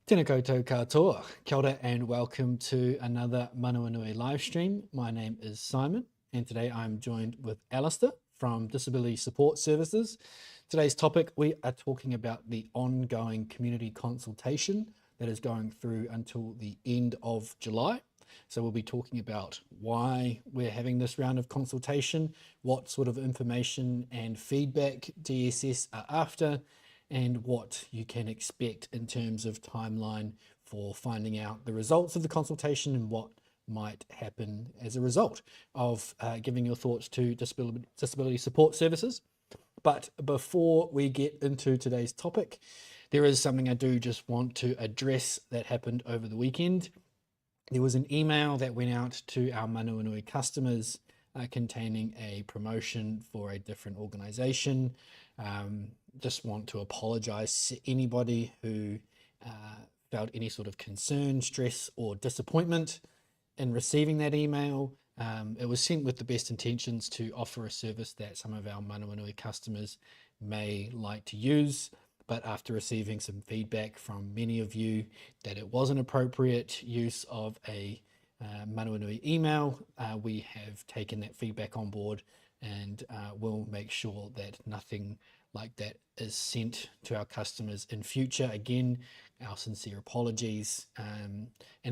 Tēnā koutou katoa, kia ora and welcome to another Manawanui live stream. My name is Simon and today I'm joined with Alastair from Disability Support Services. Today's topic, we are talking about the ongoing community consultation that is going through until the end of July. So we'll be talking about why we're having this round of consultation, what sort of information and feedback DSS are after, and what you can expect in terms of timeline for finding out the results of the consultation and what might happen as a result of giving your thoughts to disability support services. But before we get into today's topic, there is something I do just want to address that happened over the weekend. There was an email that went out to our Manawanui customers containing a promotion for a different organisation. Just want to apologise to anybody who felt any sort of concern, stress or disappointment in receiving that email. It was sent with the best intentions to offer a service that some of our Manawanui customers may like to use, but after receiving some feedback from many of you that it was an appropriate use of a Manawanui email, we have taken that feedback on board and we'll make sure that nothing like that is sent to our customers in future. Again, our sincere apologies and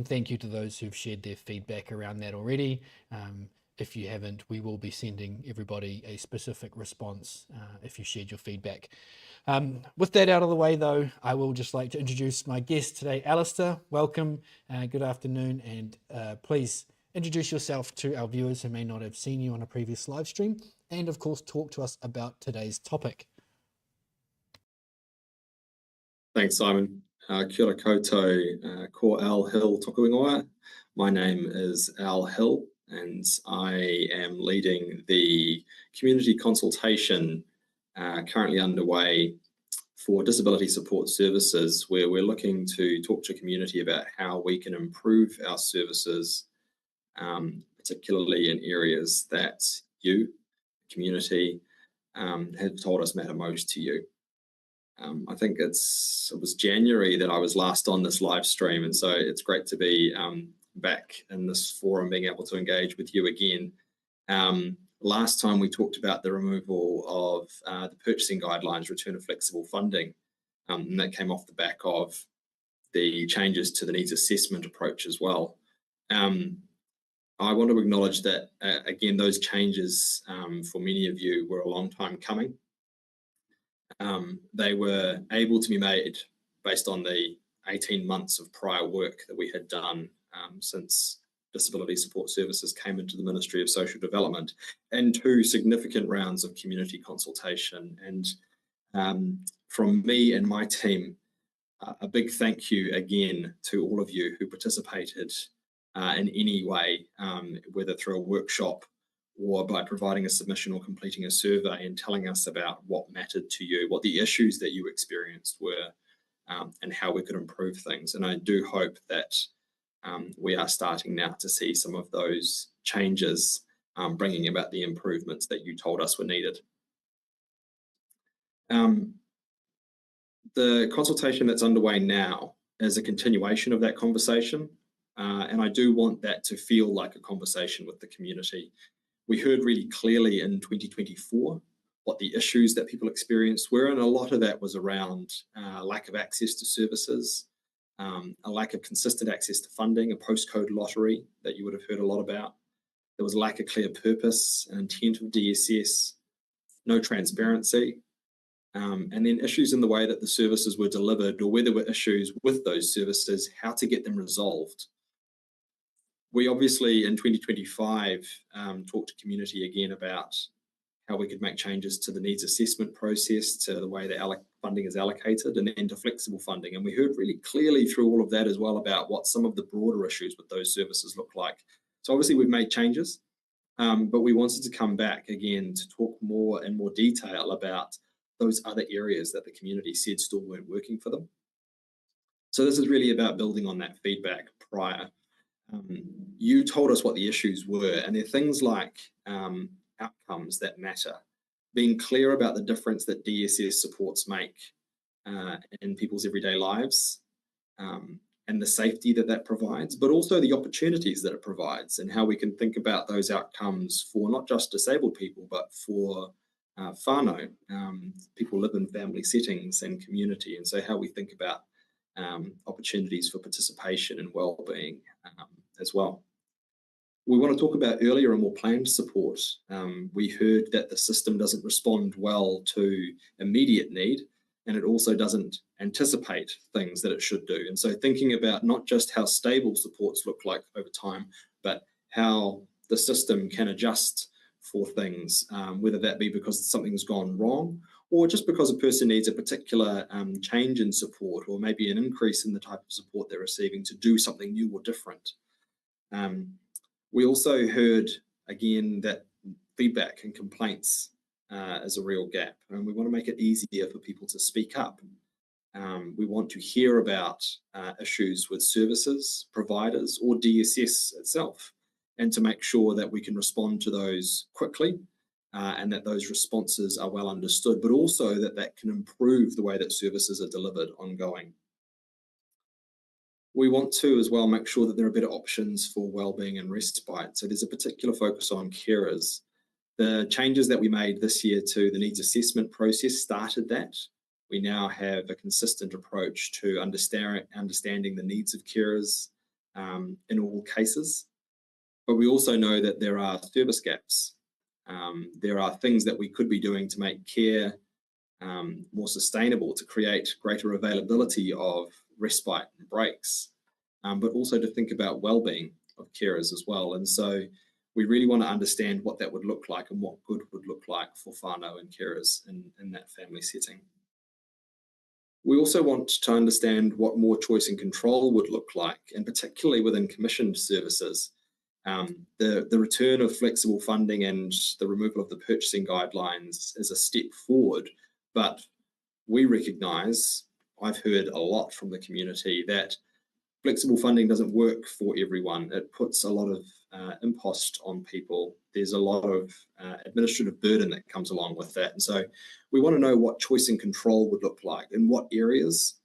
thank you to those who've shared their feedback around that already. If you haven't, we will be sending everybody a specific response if you shared your feedback. With that out of the way though, I will just like to introduce my guest today, Alastair. Welcome, good afternoon, and please introduce yourself to our viewers who may not have seen you on a previous live stream, and of course talk to us about today's topic. Thanks, Simon. Kia ora koutou, ko Al Hill toku ingoa. My name is Al Hill and I am leading the community consultation currently underway for disability support services, where we're looking to talk to community about how we can improve our services, particularly in areas that you, community, have told us matter most to you. I think it was January that I was last on this live stream, and so it's great to be back in this forum, being able to engage with you again. Last time we talked about the removal of the purchasing guidelines, return of flexible funding, and that came off the back of the changes to the needs assessment approach as well. I want to acknowledge that, again, those changes for many of you were a long time coming. They were able to be made based on the 18 months of prior work that we had done since Disability Support Services came into the Ministry of Social Development, and 2 significant rounds of community consultation. And from me and my team, a big thank you again to all of you who participated in any way, whether through a workshop or by providing a submission or completing a survey and telling us about what mattered to you, what the issues that you experienced were, and how we could improve things. And I do hope that we are starting now to see some of those changes bringing about the improvements that you told us were needed. The consultation that's underway now is a continuation of that conversation, and I do want that to feel like a conversation with the community. We heard really clearly in 2024 what the issues that people experienced were, and a lot of that was around lack of access to services, a lack of consistent access to funding, a postcode lottery that you would have heard a lot about. There was a lack of clear purpose and intent of DSS, no transparency, and then issues in the way that the services were delivered, or where there were issues with those services, how to get them resolved. We obviously in 2025 talked to community again about how we could make changes to the needs assessment process, to the way the funding is allocated, and then to flexible funding. And we heard really clearly through all of that as well about what some of the broader issues with those services look like. So obviously we've made changes, but we wanted to come back again to talk more in more detail about those other areas that the community said still weren't working for them. So this is really about building on that feedback prior. You told us what the issues were, and they're things like outcomes that matter, being clear about the difference that DSS supports make in people's everyday lives, and the safety that that provides, but also the opportunities that it provides, and how we can think about those outcomes for not just disabled people, but for whānau. People live in family settings and community, and so how we think about opportunities for participation and well-being as well. We want to talk about earlier and more planned support. We heard that the system doesn't respond well to immediate need, and it also doesn't anticipate things that it should do. And so thinking about not just how stable supports look like over time, but how the system can adjust for things, whether that be because something's gone wrong, or just because a person needs a particular change in support, or maybe an increase in the type of support they're receiving to do something new or different. We also heard, again, that feedback and complaints is a real gap, and we want to make it easier for people to speak up. We want to hear about issues with services, providers, or DSS itself, and to make sure that we can respond to those quickly and that those responses are well understood, but also that that can improve the way that services are delivered ongoing. We want to as well make sure that there are better options for wellbeing and respite. So there's a particular focus on carers. The changes that we made this year to the needs assessment process started that. We now have a consistent approach to understanding the needs of carers in all cases. But we also know that there are service gaps. There are things that we could be doing to make care more sustainable, to create greater availability of respite and breaks, but also to think about well-being of carers as well. And so we really want to understand what that would look like and what good would look like for whānau and carers in that family setting. We also want to understand what more choice and control would look like, and particularly within commissioned services. The return of flexible funding and the removal of the purchasing guidelines is a step forward, but we recognise, I've heard a lot from the community, that flexible funding doesn't work for everyone. It puts a lot of impost on people. There's a lot of administrative burden that comes along with that. And so we want to know what choice and control would look like, in what areas,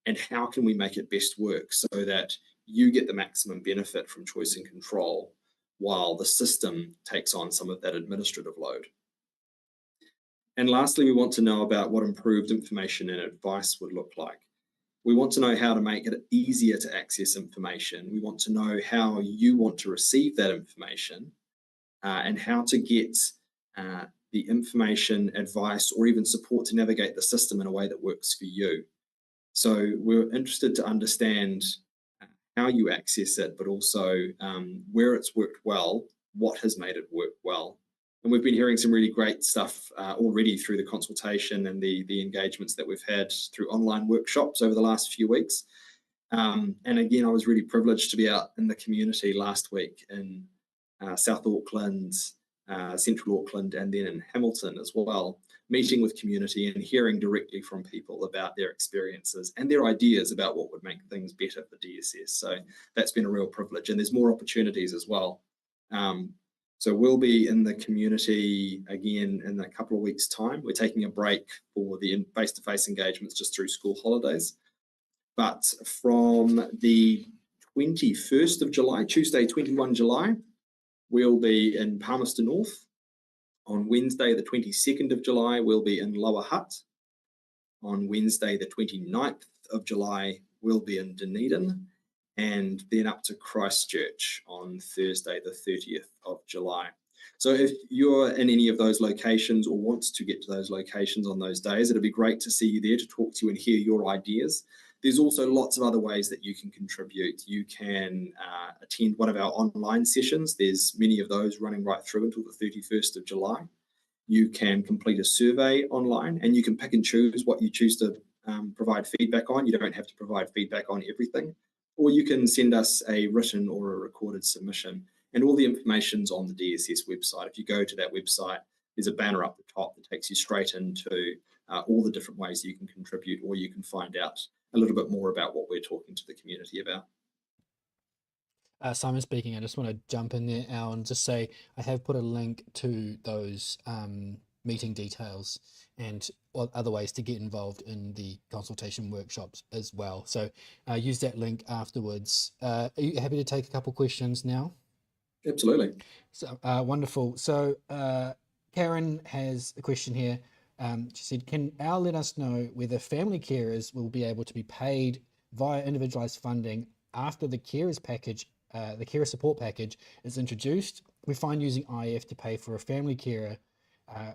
and how can we make it best work so that you get the maximum benefit from choice and control while the system takes on some of that administrative load. And lastly, we want to know about what improved information and advice would look like. We want to know how to make it easier to access information. We want to know how you want to receive that information and how to get the information, advice, or even support to navigate the system in a way that works for you. So we're interested to understand how you access it, but also where it's worked well, what has made it work well. And we've been hearing some really great stuff already through the consultation and the engagements that we've had through online workshops over the last few weeks. And again, I was really privileged to be out in the community last week in South Auckland, Central Auckland, and then in Hamilton as well, meeting with community and hearing directly from people about their experiences and their ideas about what would make things better for DSS. So that's been a real privilege, and there's more opportunities as well. So we'll be in the community again in a couple of weeks' time. We're taking a break for the face-to-face engagements just through school holidays. But from the 21st of July, Tuesday, 21 July, we'll be in Palmerston North. On Wednesday, the 22nd of July, we'll be in Lower Hutt. On Wednesday, the 29th of July, we'll be in Dunedin. And then up to Christchurch on Thursday, the 30th of July. So if you're in any of those locations or want to get to those locations on those days, it'd be great to see you there, to talk to you and hear your ideas. There's also lots of other ways that you can contribute. You can attend one of our online sessions. There's many of those running right through until the 31st of July. You can complete a survey online, and you can pick and choose what you choose to provide feedback on. You don't have to provide feedback on everything. Or you can send us a written or a recorded submission. And all the information's on the DSS website. If you go to that website, there's a banner up the top that takes you straight into all the different ways you can contribute, or you can find out a little bit more about what we're talking to the community about. Simon speaking. I just want to jump in there, Al, and just say I have put a link to those meeting details and other ways to get involved in the consultation workshops as well. So use that link afterwards. Are you happy to take a couple questions now? Absolutely. So wonderful. So Karen has a question here. She said, can Al let us know whether family carers will be able to be paid via individualized funding after the carers package, the carer support package is introduced? We find using IF to pay for a family carer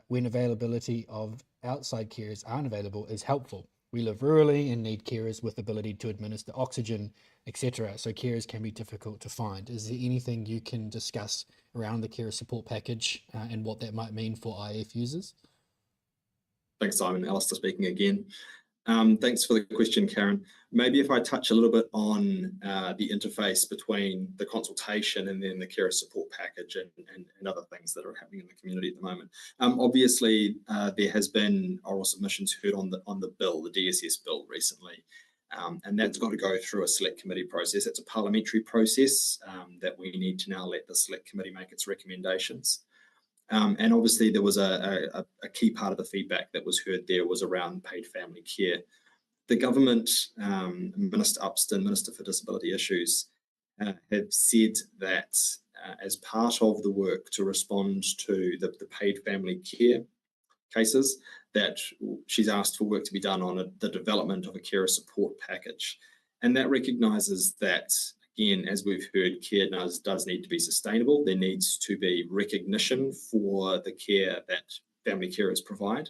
when availability of outside carers aren't available is helpful. We live rurally and need carers with ability to administer oxygen, etc. So carers can be difficult to find. Is there anything you can discuss around the carer support package and what that might mean for IF users? Thanks, Simon. Alastair speaking again. Thanks for the question, Karen. Maybe if I touch a little bit on the interface between the consultation and then the carer support package and other things that are happening in the community at the moment. Obviously, there has been oral submissions heard on the bill, the DSS bill recently, and that's got to go through a select committee process. It's a parliamentary process that we need to now let the select committee make its recommendations. And obviously there was a key part of the feedback that was heard there was around paid family care. The government, Minister Upston, Minister for Disability Issues, have said that as part of the work to respond to the paid family care cases, that she's asked for work to be done on the development of a carer support package. And that recognises that, again, as we've heard, care does need to be sustainable. There needs to be recognition for the care that family carers provide.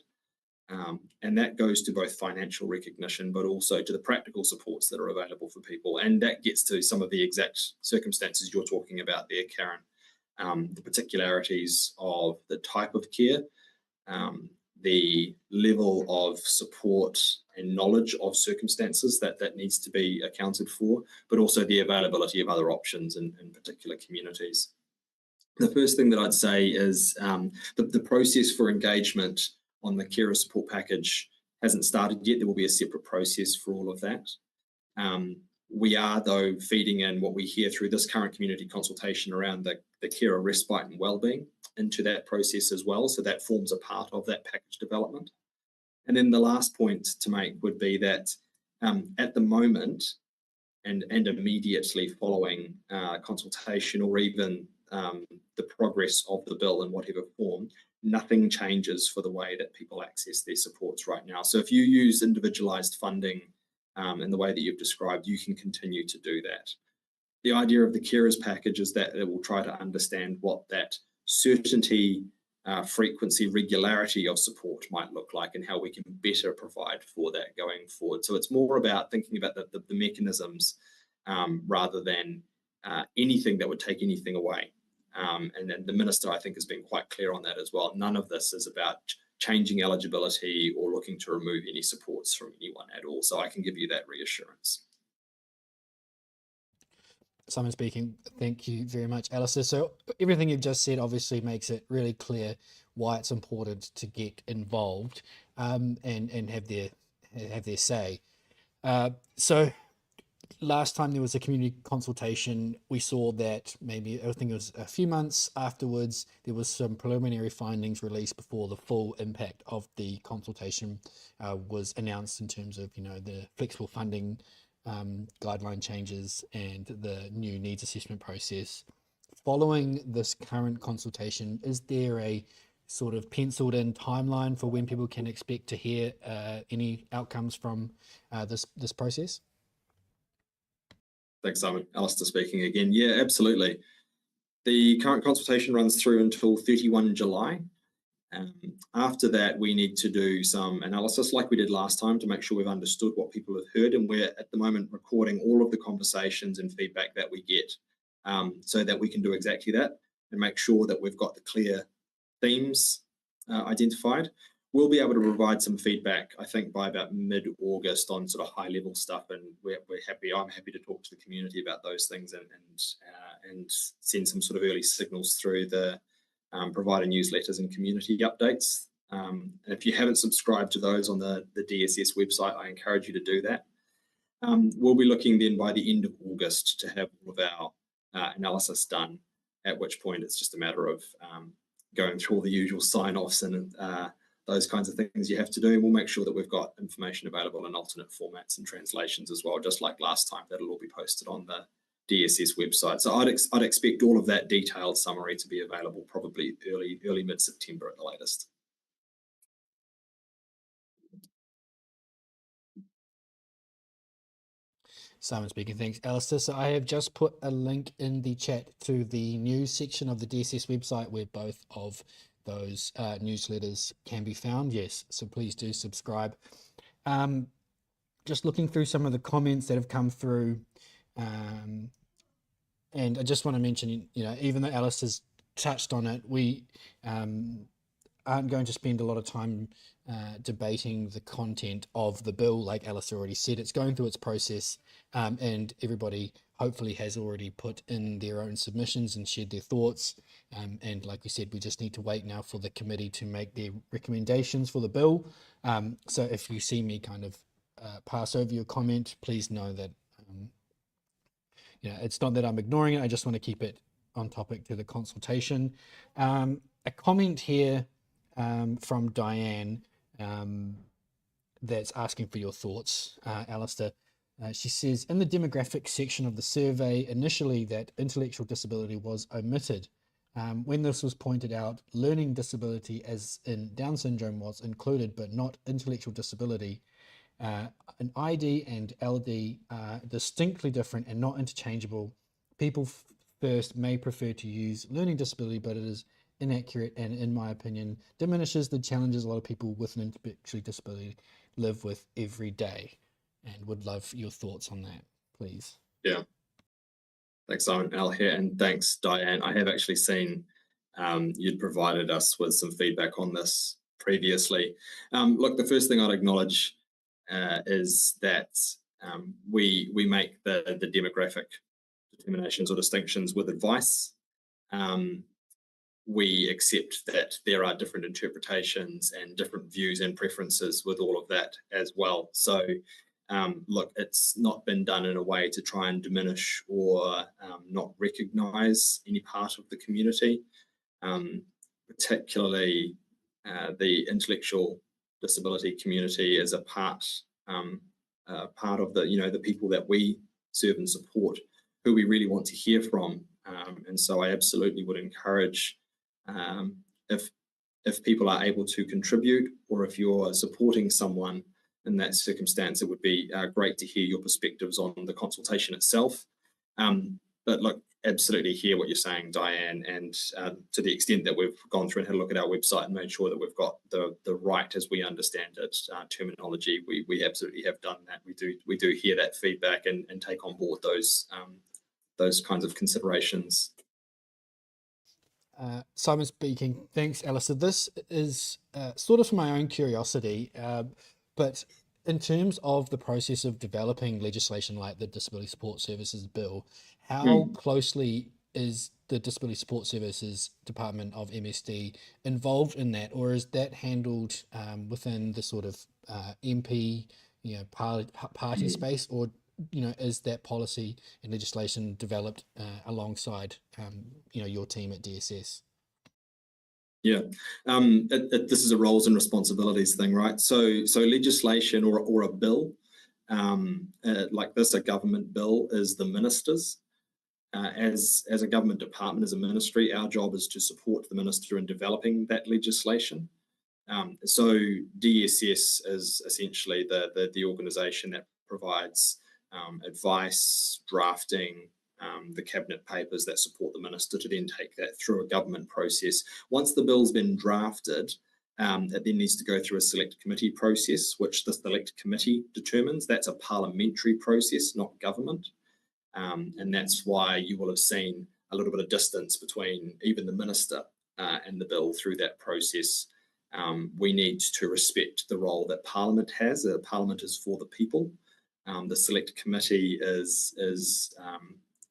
And that goes to both financial recognition, but also to the practical supports that are available for people. And that gets to some of the exact circumstances you're talking about there, Karen. The particularities of the type of care, the level of support and knowledge of circumstances that needs to be accounted for, but also the availability of other options in particular communities. The first thing that I'd say is the process for engagement on the carer support package hasn't started yet. There will be a separate process for all of that. We are, though, feeding in what we hear through this current community consultation around the carer respite and wellbeing into that process as well. So that forms a part of that package development. And then the last point to make would be that at the moment and immediately following consultation or even the progress of the bill in whatever form, nothing changes for the way that people access their supports right now. So if you use individualised funding in the way that you've described, you can continue to do that. The idea of the carers package is that it will try to understand what that certainty, frequency, regularity of support might look like and how we can better provide for that going forward. So it's more about thinking about the mechanisms rather than anything that would take anything away. And then the Minister, I think, has been quite clear on that as well. None of this is about changing eligibility or looking to remove any supports from anyone at all. So I can give you that reassurance. Simon speaking. Thank you very much, Alastair. So everything you've just said obviously makes it really clear why it's important to get involved and have their say. So last time there was a community consultation, we saw that maybe, I think it was a few months afterwards, there was some preliminary findings released before the full impact of the consultation was announced in terms of, the flexible funding guideline changes and the new needs assessment process. Following this current consultation, is there a sort of penciled in timeline for when people can expect to hear any outcomes from this process? Thanks, Simon. Alastair speaking again. Yeah, absolutely. The current consultation runs through until 31 July. After that, we need to do some analysis like we did last time to make sure we've understood what people have heard, and we're at the moment recording all of the conversations and feedback that we get so that we can do exactly that and make sure that we've got the clear themes identified. We'll be able to provide some feedback, I think, by about mid-August on sort of high-level stuff, and I'm happy to talk to the community about those things and send some sort of early signals through the provider newsletters and community updates. And if you haven't subscribed to those on the DSS website, I encourage you to do that. We'll be looking then by the end of August to have all of our analysis done, at which point it's just a matter of going through all the usual sign-offs and those kinds of things you have to do. And we'll make sure that we've got information available in alternate formats and translations as well, just like last time. That'll all be posted on the DSS website. So I'd expect all of that detailed summary to be available probably early mid-September at the latest. Simon speaking. Thanks, Alastair. So I have just put a link in the chat to the news section of the DSS website where both of those newsletters can be found. Yes, so please do subscribe. Just looking through some of the comments that have come through, and I just want to mention, even though Alastair's touched on it, we aren't going to spend a lot of time debating the content of the bill. Like Alastair already said, it's going through its process, and everybody hopefully has already put in their own submissions and shared their thoughts. And like we said, we just need to wait now for the committee to make their recommendations for the bill. So if you see me kind of pass over your comment, please know that it's not that I'm ignoring it. I just want to keep it on topic to the consultation. A comment here from Diane that's asking for your thoughts, Alastair. She says, in the demographic section of the survey, initially that intellectual disability was omitted. When this was pointed out, learning disability as in Down syndrome was included, but not intellectual disability. An ID and LD are distinctly different and not interchangeable. People first may prefer to use learning disability, but it is inaccurate and, in my opinion, diminishes the challenges a lot of people with an intellectual disability live with every day. And would love your thoughts on that, please. Yeah. Thanks, Simon. Al here, and thanks, Diane. I have actually seen you'd provided us with some feedback on this previously. Look, the first thing I'd acknowledge is that we make the demographic determinations or distinctions with advice. We accept that there are different interpretations and different views and preferences with all of that as well. So look, it's not been done in a way to try and diminish or not recognise any part of the community, particularly the intellectual disability community is a part of the the people that we serve and support, who we really want to hear from. And so I absolutely would encourage if people are able to contribute, or if you're supporting someone in that circumstance, it would be great to hear your perspectives on the consultation itself. But look, absolutely hear what you're saying, Diane, and to the extent that we've gone through and had a look at our website and made sure that we've got the right, as we understand it, terminology, we absolutely have done that. We do hear that feedback and take on board those kinds of considerations. Simon speaking. Thanks, Alastair. This is sort of for my own curiosity, but in terms of the process of developing legislation like the Disability Support Services Bill, how closely is the Disability Support Services Department of MSD involved in that, or is that handled within the sort of MP, party space, or is that policy and legislation developed alongside your team at DSS? Yeah, this is a roles and responsibilities thing, right? So legislation or a bill like this, a government bill, is the minister's. As a government department, as a ministry, our job is to support the minister in developing that legislation. So DSS is essentially the organisation that provides advice, drafting, the cabinet papers that support the minister to then take that through a government process. Once the bill's been drafted, it then needs to go through a select committee process, which the select committee determines. That's a parliamentary process, not government. And that's why you will have seen a little bit of distance between even the minister and the bill through that process. We need to respect the role that Parliament has. Parliament is for the people. The select committee is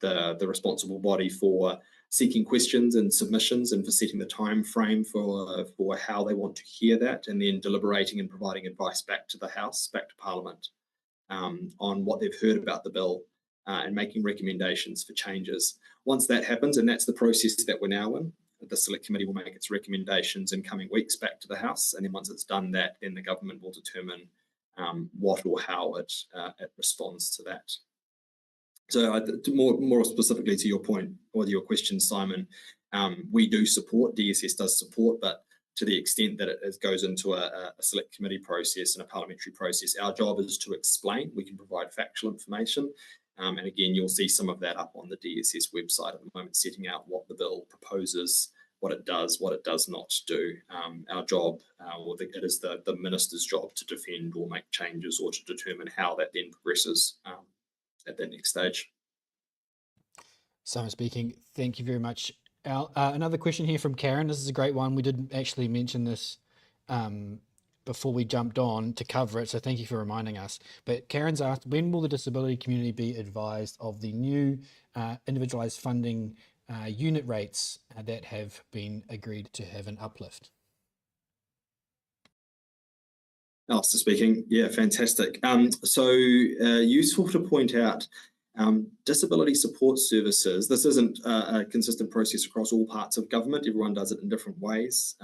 the responsible body for seeking questions and submissions and for setting the time frame for how they want to hear that, and then deliberating and providing advice back to the House, back to Parliament, on what they've heard about the bill and making recommendations for changes. Once that happens, and that's the process that we're now in, the Select Committee will make its recommendations in coming weeks back to the House, and then once it's done that, then the government will determine what or how it responds to that. So more specifically to your point or to your question, Simon, we do support, DSS does support, but to the extent that it goes into a select committee process and a parliamentary process, our job is to explain. We can provide factual information. And again, you'll see some of that up on the DSS website at the moment, setting out what the bill proposes, what it does not do. Our job, it is the minister's job to defend or make changes or to determine how that then progresses at that next stage. Simon speaking. Thank you very much, Al. Another question here from Karen. This is a great one. We didn't actually mention this before we jumped on to cover it, so thank you for reminding us. But Karen's asked, when will the disability community be advised of the new individualised funding unit rates that have been agreed to have an uplift? Alastair speaking. Yeah, fantastic. So useful to point out, disability support services, this isn't a consistent process across all parts of government. Everyone does it in different ways,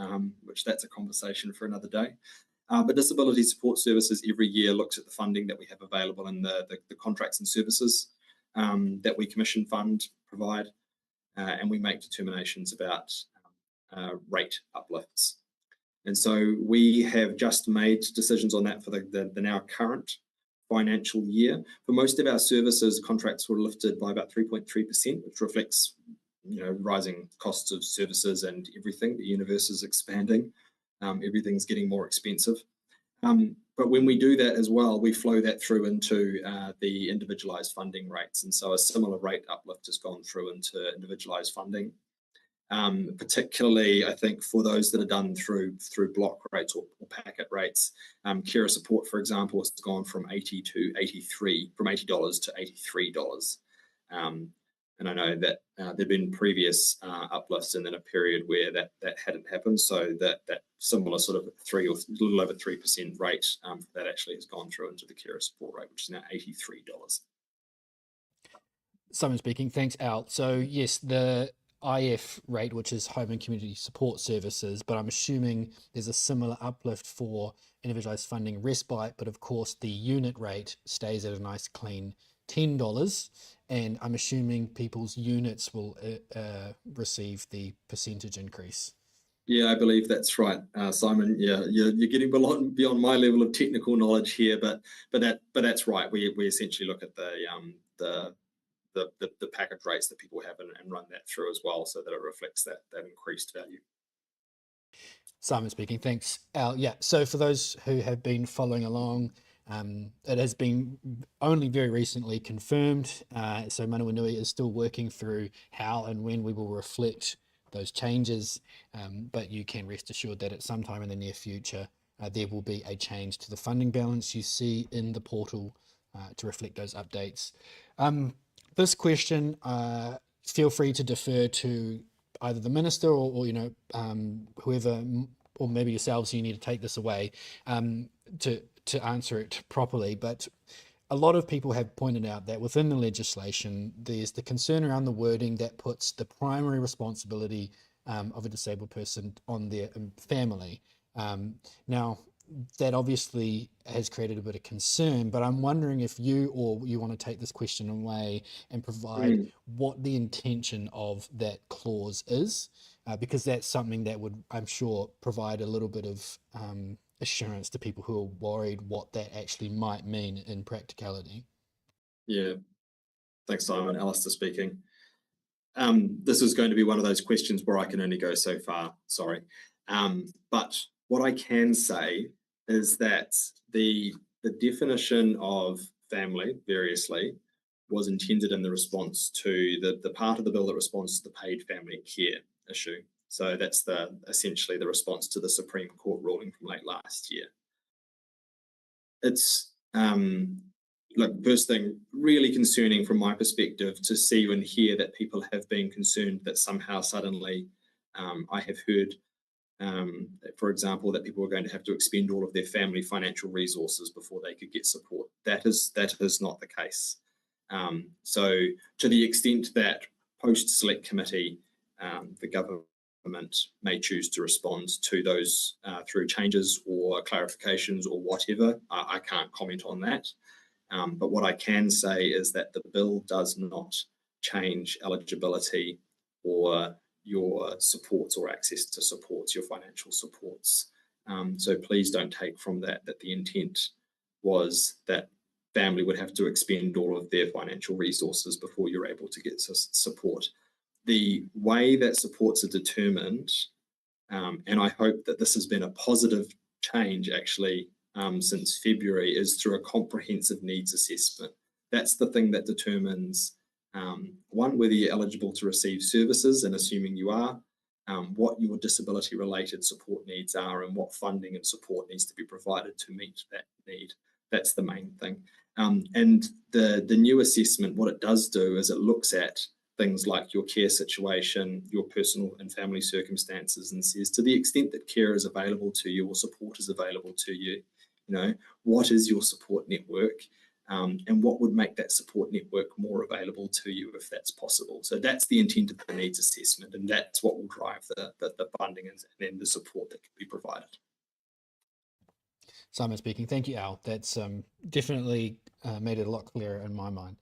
which that's a conversation for another day. But disability support services every year looks at the funding that we have available in the contracts and services that we commission, fund, provide, and we make determinations about rate uplifts. And so we have just made decisions on that for the now current financial year. For most of our services, contracts were lifted by about 3.3%, which reflects, rising costs of services and everything. The universe is expanding. Everything's getting more expensive. But when we do that as well, we flow that through into the individualised funding rates. And so a similar rate uplift has gone through into individualised funding. Particularly, I think, for those that are done through block rates or packet rates. Carer support, for example, has gone from $80 to $83, from $80 to $83. And I know that there've been previous uplifts and then a period where that hadn't happened. So that similar sort of a little over 3% rate that actually has gone through into the carer support rate, which is now $83. Simon speaking. Thanks, Al. So yes, the IF rate, which is Home and Community Support Services, but I'm assuming there's a similar uplift for individualised funding respite, but of course the unit rate stays at a nice clean $10, and I'm assuming people's units will receive the percentage increase. Yeah, I believe that's right, Simon. Yeah, you're getting a lot beyond my level of technical knowledge here, but that's right. We essentially look at the package rates that people have and run that through as well, so that it reflects that increased value. Simon speaking. Thanks, Al. Yeah, so for those who have been following along, it has been only very recently confirmed. So Manawanui is still working through how and when we will reflect those changes, but you can rest assured that at some time in the near future, there will be a change to the funding balance you see in the portal to reflect those updates. This question, feel free to defer to either the minister or whoever, or maybe yourselves, you need to take this away to answer it properly. But a lot of people have pointed out that within the legislation, there's the concern around the wording that puts the primary responsibility of a disabled person on their family. Now, that obviously has created a bit of concern, but I'm wondering if you want to take this question away and provide what the intention of that clause is, because that's something that would, I'm sure, provide a little bit of assurance to people who are worried what that actually might mean in practicality. Yeah, thanks, Simon. Alastair speaking. This is going to be one of those questions where I can only go so far, sorry. But what I can say is that the definition of family, variously, was intended in the response to the part of the bill that responds to the paid family care issue. So that's essentially the response to the Supreme Court ruling from late last year. It's, look, first thing, really concerning from my perspective to see and hear that people have been concerned that somehow suddenly I have heard, for example, that people are going to have to expend all of their family financial resources before they could get support. That is not the case. So to the extent that post-select committee, the government government may choose to respond to those through changes or clarifications or whatever. I can't comment on that. But what I can say is that the bill does not change eligibility or your supports or access to supports, your financial supports. So please don't take from that the intent was that family would have to expend all of their financial resources before you're able to get support. The way that supports are determined, and I hope that this has been a positive change actually since February, is through a comprehensive needs assessment. That's the thing that determines, one, whether you're eligible to receive services, and assuming you are, what your disability related support needs are and what funding and support needs to be provided to meet that need. That's the main thing. And the new assessment, what it does do is it looks at things like your care situation, your personal and family circumstances, and says, to the extent that care is available to you or support is available to you, what is your support network, and what would make that support network more available to you if that's possible. So that's the intent of the needs assessment, and that's what will drive the funding and then the support that can be provided. Simon speaking. Thank you, Al. That's definitely made it a lot clearer in my mind.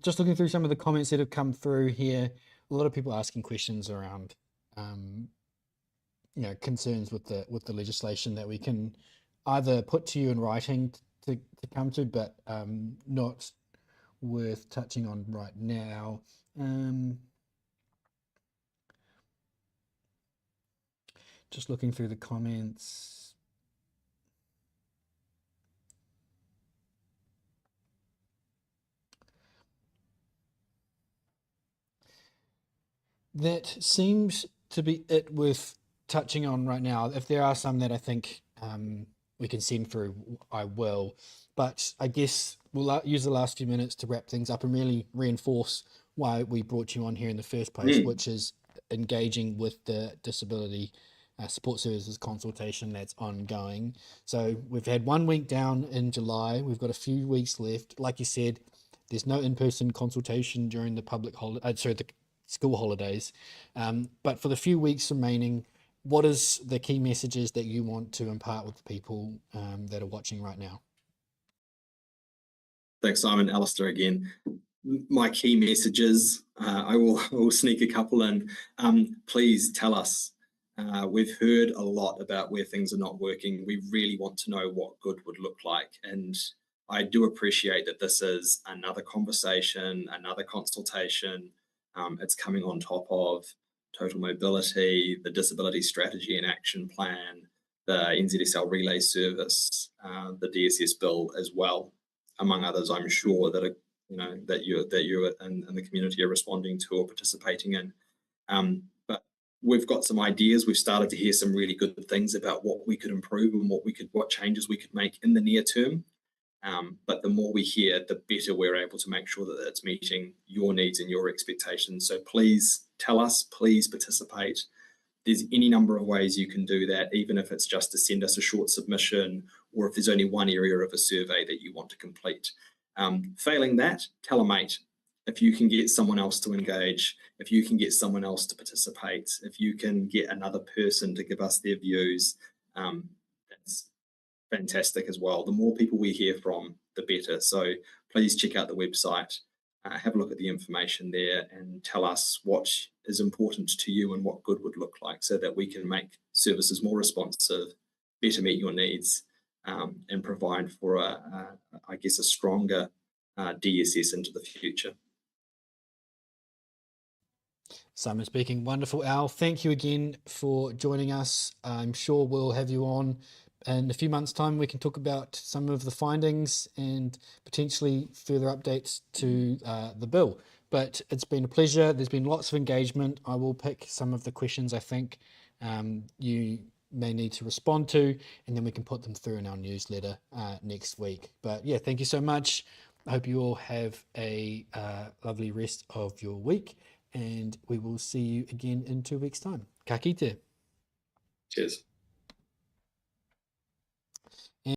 Just looking through some of the comments that have come through here, a lot of people asking questions around, concerns with the legislation that we can either put to you in writing to come to, but not worth touching on right now. Just looking through the comments. That seems to be it worth touching on right now. If there are some that I think we can send through, I will. But I guess we'll use the last few minutes to wrap things up and really reinforce why we brought you on here in the first place, which is engaging with the disability support services consultation that's ongoing. So we've had 1 week down in July. We've got a few weeks left. Like you said, there's no in-person consultation during the the school holidays. But for the few weeks remaining, what is the key messages that you want to impart with the people that are watching right now? Thanks, Simon. Alastair again. My key messages, I will sneak a couple in. Please tell us. We've heard a lot about where things are not working. We really want to know what good would look like. And I do appreciate that this is another conversation, another consultation. It's coming on top of total mobility, the disability strategy and action plan, the NZSL relay service, the DSS bill as well, among others. I'm sure that that you and the community are responding to or participating in. But we've got some ideas. We've started to hear some really good things about what we could improve and what changes we could make in the near term. But the more we hear, the better we're able to make sure that it's meeting your needs and your expectations. So please tell us, please participate. There's any number of ways you can do that, even if it's just to send us a short submission, or if there's only one area of a survey that you want to complete. Failing that, tell a mate. If you can get someone else to engage, if you can get someone else to participate, if you can get another person to give us their views, that's fantastic as well. The more people we hear from, the better. So please check out the website, have a look at the information there, and tell us what is important to you and what good would look like, so that we can make services more responsive, better meet your needs, and provide for I guess a stronger DSS into the future. Simon speaking. Wonderful, Al. Thank you again for joining us. I'm sure we'll have you on in a few months' time. We can talk about some of the findings and potentially further updates to the bill. But it's been a pleasure. There's been lots of engagement. I will pick some of the questions I think you may need to respond to, and then we can put them through in our newsletter next week. But yeah, thank you so much. I hope you all have a lovely rest of your week, and we will see you again in 2 weeks' time. Ka kite. Cheers.